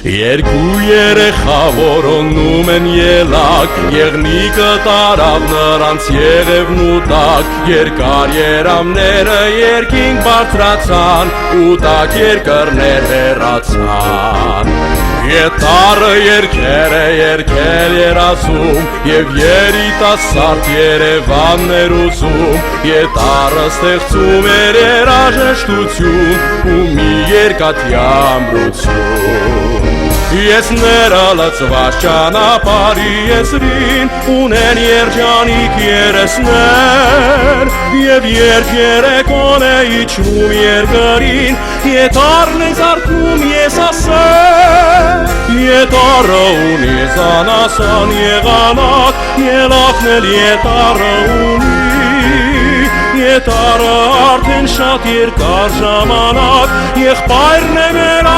Երկու երեխա որոնում են ելակ, եղնիկը տարավ նրանց եղևն ու տակ, երկար երամները երկինք բարձրացան, ու տակ երկրներ հեռացան։ Եթարը երկեր է երկել երազում, և երիտասարդ Երևաններ ուզում, Եթարը ստեղծում էր երաժշտություն ու մի երկաթի ամրություն։ Ես ներալծված ճանապարհի եզրին ունեն երջանիկ երեսներ, և երբ երեկոն է իջնում երկրին, Եթարն է զարթնում ես ասել։ Եթարը ունի զանասան եղանակ, ելակն էլ Եթարը ունի, Եթարը արդեն շատ երկար ժամանակ, եղբայրն է մեր